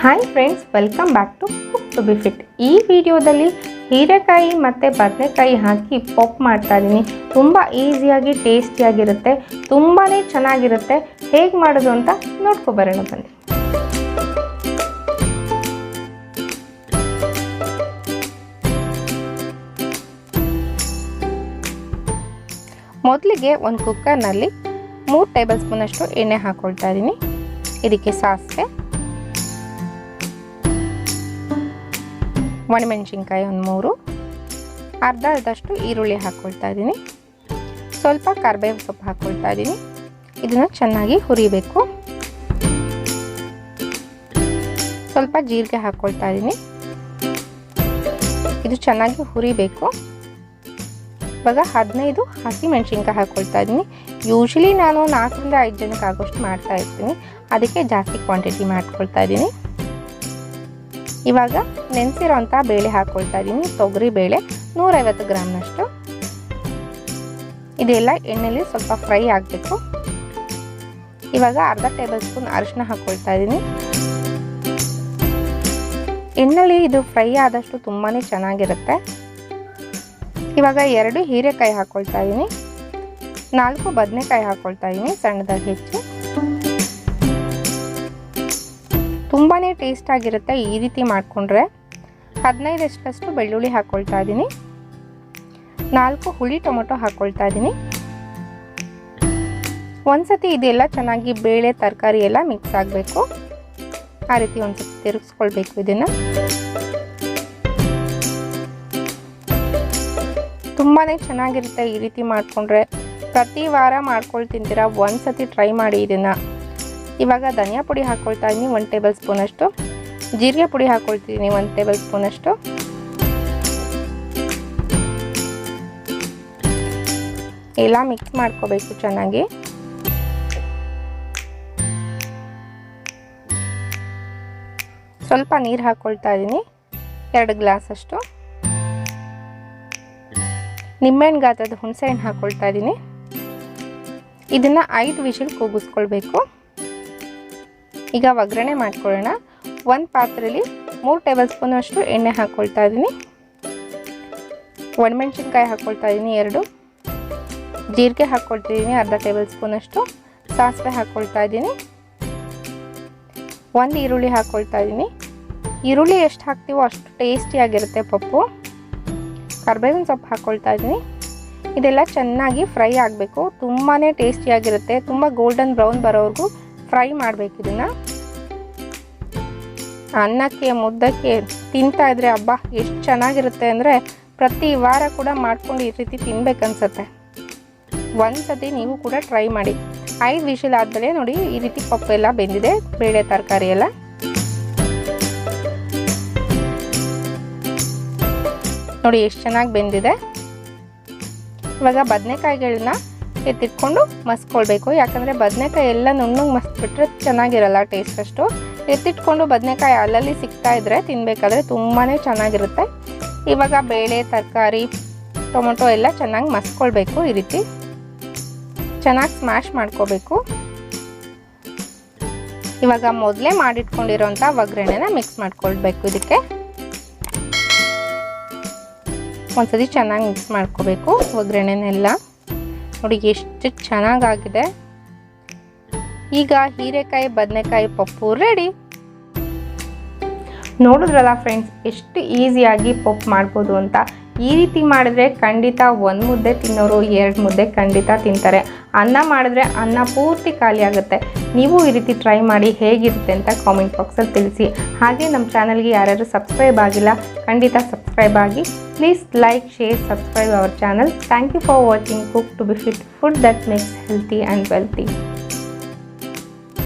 Hi friends, welcome back to cook to be fit. ಈ ವಿಡಿಯೋದಲ್ಲಿ ಹೀರೆಕಾಯಿ ಮತ್ತು ಬದನೆಕಾಯಿ ಹಾಕಿ ಪಾಪ್ ಮಾಡ್ತಾ ಇದ್ದೀನಿ. ತುಂಬ ಈಸಿಯಾಗಿ ಟೇಸ್ಟಿಯಾಗಿರುತ್ತೆ, ತುಂಬಾ ಚೆನ್ನಾಗಿರುತ್ತೆ. ಹೇಗೆ ಮಾಡೋದು ಅಂತ ನೋಡ್ಕೊಬರೋಣ ಬನ್ನಿ. ಮೊದಲಿಗೆ ಒಂದು ಕುಕ್ಕರ್ನಲ್ಲಿ 3 ಟೇಬಲ್ ಸ್ಪೂನಷ್ಟು ಎಣ್ಣೆ ಹಾಕ್ಕೊಳ್ತಾ ಇದ್ದೀನಿ. ಇದಕ್ಕೆ ಸಾಸಿವೆ, ಒಣಮೆಣಸಿನ್ಕಾಯಿ ಒಂದು 3, ಅರ್ಧದಷ್ಟು ಈರುಳ್ಳಿ ಹಾಕ್ಕೊಳ್ತಾ ಇದ್ದೀನಿ. ಸ್ವಲ್ಪ ಕರಿಬೇವು ಸೊಪ್ಪು ಹಾಕ್ಕೊಳ್ತಾ ಇದ್ದೀನಿ. ಇದನ್ನು ಚೆನ್ನಾಗಿ ಹುರಿಬೇಕು. ಸ್ವಲ್ಪ ಜೀರಿಗೆ ಹಾಕ್ಕೊಳ್ತಾ ಇದ್ದೀನಿ. ಇದು ಚೆನ್ನಾಗಿ ಹುರಿಬೇಕು. ಇವಾಗ 15 ಹಸಿ ಮೆಣಸಿನ್ಕಾಯಿ ಹಾಕ್ಕೊಳ್ತಾ ಇದ್ದೀನಿ. ಯೂಶ್ವಲಿ ನಾನು 4 ರಿಂದ 5 ಜನಕ್ಕೆ ಆಗೋಷ್ಟು ಮಾಡ್ತಾ ಇರ್ತೀನಿ, ಅದಕ್ಕೆ ಜಾಸ್ತಿ ಕ್ವಾಂಟಿಟಿ ಮಾಡ್ಕೊಳ್ತಾ ಇದ್ದೀನಿ. ಇವಾಗ ನೆನೆಸಿರೋಂಥ ಬೇಳೆ ಹಾಕ್ಕೊಳ್ತಾ ಇದ್ದೀನಿ. ತೊಗರಿ ಬೇಳೆ 150 ಗ್ರಾಮ್ನಷ್ಟು. ಇದೆಲ್ಲ ಎಣ್ಣೆಲಿ ಸ್ವಲ್ಪ ಫ್ರೈ ಆಗಬೇಕು. ಇವಾಗ ಅರ್ಧ ಟೇಬಲ್ ಸ್ಪೂನ್ ಅರಿಶಿನ ಹಾಕ್ಕೊಳ್ತಾ ಇದ್ದೀನಿ. ಎಣ್ಣೆಲಿ ಇದು ಫ್ರೈ ಆದಷ್ಟು ತುಂಬಾ ಚೆನ್ನಾಗಿರುತ್ತೆ. ಇವಾಗ 2 ಹೀರೆಕಾಯಿ ಹಾಕ್ಕೊಳ್ತಾ ಇದ್ದೀನಿ. 4 ಬದನೆಕಾಯಿ ಹಾಕ್ಕೊಳ್ತಾ ಇದ್ದೀನಿ, ಸಣ್ಣದಾಗಿ ಹೆಚ್ಚಿ. ತುಂಬಾ ಟೇಸ್ಟ್ ಆಗಿರುತ್ತೆ ಈ ರೀತಿ ಮಾಡಿಕೊಂಡ್ರೆ. 15 ಬೆಳ್ಳುಳ್ಳಿ ಹಾಕ್ಕೊಳ್ತಾ ಇದ್ದೀನಿ. 4 ಹುಳಿ ಟೊಮೊಟೊ ಹಾಕ್ಕೊಳ್ತಾ ಇದ್ದೀನಿ. ಒಂದ್ಸತಿ ಇದೆಲ್ಲ ಚೆನ್ನಾಗಿ ಬೇಳೆ ತರಕಾರಿ ಎಲ್ಲ ಮಿಕ್ಸ್ ಆಗಬೇಕು. ಆ ರೀತಿ ಒಂದ್ಸತಿ ತಿರುಗಿಸ್ಕೊಳ್ಬೇಕು ಇದನ್ನು. ತುಂಬಾ ಚೆನ್ನಾಗಿರುತ್ತೆ ಈ ರೀತಿ ಮಾಡಿಕೊಂಡ್ರೆ. ಪ್ರತಿ ವಾರ ಮಾಡ್ಕೊಂಡು ತಿಂತೀರಾ, ಒಂದ್ಸತಿ ಟ್ರೈ ಮಾಡಿ ಇದನ್ನು. ಇವಾಗ ಧನಿಯಾ ಪುಡಿ ಹಾಕ್ಕೊಳ್ತಾ ಇದ್ದೀನಿ 1 ಟೇಬಲ್ ಸ್ಪೂನಷ್ಟು. ಜೀರಿಗೆ ಪುಡಿ ಹಾಕ್ಕೊಳ್ತಿದ್ದೀನಿ 1 ಟೇಬಲ್ ಸ್ಪೂನಷ್ಟು. ಎಲ್ಲ ಮಿಕ್ಸ್ ಮಾಡ್ಕೋಬೇಕು ಚೆನ್ನಾಗಿ. ಸ್ವಲ್ಪ ನೀರು ಹಾಕ್ಕೊಳ್ತಾ ಇದ್ದೀನಿ, 2 ಗ್ಲಾಸ್ ಅಷ್ಟು. ನಿಂಬೆಹಣ್ಣು ಗಾತ್ರದ ಹುಣಸೆ ಹಣ್ಣು ಹಾಕ್ಕೊಳ್ತಾ ಇದ್ದೀನಿ. ಇದನ್ನು 5 ವಿಷಲ್ ಕೂಗಿಸ್ಕೊಳ್ಬೇಕು. ಈಗ ಒಗ್ಗರಣೆ ಮಾಡ್ಕೊಳ್ಳೋಣ. ಒಂದು ಪಾತ್ರೆಯಲ್ಲಿ 3 ಟೇಬಲ್ ಸ್ಪೂನಷ್ಟು ಎಣ್ಣೆ ಹಾಕ್ಕೊಳ್ತಾ ಇದ್ದೀನಿ. ಒಣಮೆಣಸಿನ್ಕಾಯಿ ಹಾಕ್ಕೊಳ್ತಾ ಇದ್ದೀನಿ 2. ಜೀರಿಗೆ ಹಾಕ್ಕೊಳ್ತಿದ್ದೀನಿ ಅರ್ಧ ಟೇಬಲ್ ಸ್ಪೂನಷ್ಟು. ಸಾಸಿವೆ ಹಾಕ್ಕೊಳ್ತಾ ಇದ್ದೀನಿ. 1 ಈರುಳ್ಳಿ ಹಾಕ್ಕೊಳ್ತಾ ಇದ್ದೀನಿ. ಈರುಳ್ಳಿ ಎಷ್ಟು ಹಾಕ್ತೀವೋ ಅಷ್ಟು ಟೇಸ್ಟಿಯಾಗಿರುತ್ತೆ ಪಪ್ಪು. ಕರಿಬೇವಿನ ಸೊಪ್ಪು ಹಾಕ್ಕೊಳ್ತಾ ಇದ್ದೀನಿ. ಇದೆಲ್ಲ ಚೆನ್ನಾಗಿ ಫ್ರೈ ಆಗಬೇಕು. ತುಂಬಾ ಟೇಸ್ಟಿಯಾಗಿರುತ್ತೆ. ತುಂಬ ಗೋಲ್ಡನ್ ಬ್ರೌನ್ ಬರೋವರೆಗೂ ಫ್ರೈ ಮಾಡಬೇಕು ಇದನ್ನು. ಅನ್ನಕ್ಕೆ ಮುದ್ದಕ್ಕೆ ತಿಂತಾ ಇದ್ರೆ ಹಬ್ಬ ಎಷ್ಟು ಚೆನ್ನಾಗಿರುತ್ತೆ ಅಂದರೆ, ಪ್ರತಿ ವಾರ ಕೂಡ ಮಾಡ್ಕೊಂಡು ಈ ರೀತಿ ತಿನ್ಬೇಕನ್ಸುತ್ತೆ. ಒಂದ್ಸತಿ ನೀವು ಕೂಡ ಟ್ರೈ ಮಾಡಿ. 5 ವಿಷಲ್ ಆದಮೇಲೆ ನೋಡಿ ಈ ರೀತಿ ಪಪ್ಪು ಎಲ್ಲ ಬೆಂದಿದೆ, ಬೇಳೆ ತರಕಾರಿ ಎಲ್ಲ. ನೋಡಿ ಎಷ್ಟು ಚೆನ್ನಾಗಿ ಬೆಂದಿದೆ. ಇವಾಗ ಬದನೆಕಾಯಿಗಳನ್ನ ಎತ್ತಿಟ್ಕೊಂಡು ಮಸ್ಕೊಳ್ಬೇಕು. ಯಾಕಂದರೆ ಬದನೆಕಾಯಿ ಎಲ್ಲ ನುಣ್ಣಗೆ ಮಸ್ಬಿಟ್ರೆ ಚೆನ್ನಾಗಿರಲ್ಲ ಟೇಸ್ಟ್ ಅಷ್ಟು. ಎತ್ತಿಟ್ಕೊಂಡು ಬದನೆಕಾಯಿ ಅಲ್ಲಲ್ಲಿ ಸಿಗ್ತಾ ಇದ್ದರೆ ತಿನ್ನಬೇಕಾದ್ರೆ ತುಂಬಾ ಚೆನ್ನಾಗಿರುತ್ತೆ. ಇವಾಗ ಬೇಳೆ ತರಕಾರಿ ಟೊಮೊಟೊ ಎಲ್ಲ ಚೆನ್ನಾಗಿ ಮಸ್ಕೊಳ್ಬೇಕು. ಈ ರೀತಿ ಚೆನ್ನಾಗಿ ಸ್ಮ್ಯಾಶ್ ಮಾಡ್ಕೋಬೇಕು. ಇವಾಗ ಮೊದಲೇ ಮಾಡಿಟ್ಕೊಂಡಿರೋಂಥ ಒಗ್ಗರಣೆನ ಮಿಕ್ಸ್ ಮಾಡ್ಕೊಳ್ಬೇಕು. ಇದಕ್ಕೆ ಒಂದ್ಸತಿ ಚೆನ್ನಾಗಿ ಮಿಕ್ಸ್ ಮಾಡ್ಕೋಬೇಕು ಒಗ್ಗರಣೆನೆಲ್ಲ. ನೋಡಿ ಎಷ್ಟು ಚೆನ್ನಾಗಾಗಿದೆ. ಈಗ ಹೀರೆಕಾಯಿ ಬದನೆಕಾಯಿ ಪಪ್ಪು ರೆಡಿ. ನೋಡಿದ್ರಲ್ಲ ಫ್ರೆಂಡ್ಸ್, ಎಷ್ಟು ಈಸಿಯಾಗಿ ಪಪ್ಪು ಮಾಡ್ಬೋದು ಅಂತ. ಈ ರೀತಿ ಮಾಡಿದ್ರೆ ಖಂಡಿತ 1 ಮುದ್ದೆ ತಿನ್ನೋರು 2 ಮುದ್ದೆ ಖಂಡಿತ ತಿಂತಾರೆ. ಅನ್ನ ಮಾಡಿದ್ರೆ ಅನ್ನ ಪೂರ್ತಿ ಖಾಲಿ ಆಗುತ್ತೆ. ನೀವು ಈ ರೀತಿ ಟ್ರೈ ಮಾಡಿ ಹೇಗಿರುತ್ತೆ ಅಂತ ಕಾಮೆಂಟ್ ಬಾಕ್ಸಲ್ಲಿ ತಿಳಿಸಿ. ಹಾಗೆ ನಮ್ಮ ಚಾನಲ್ಗೆ ಯಾರ್ಯಾರು ಸಬ್ಸ್ಕ್ರೈಬ್ ಆಗಿಲ್ಲ ಖಂಡಿತ ಸಬ್ಸ್ಕ್ರೈಬ್ ಆಗಿ. Please like, share, subscribe our channel. Thank you for watching cook to be fit, food that makes healthy and wealthy.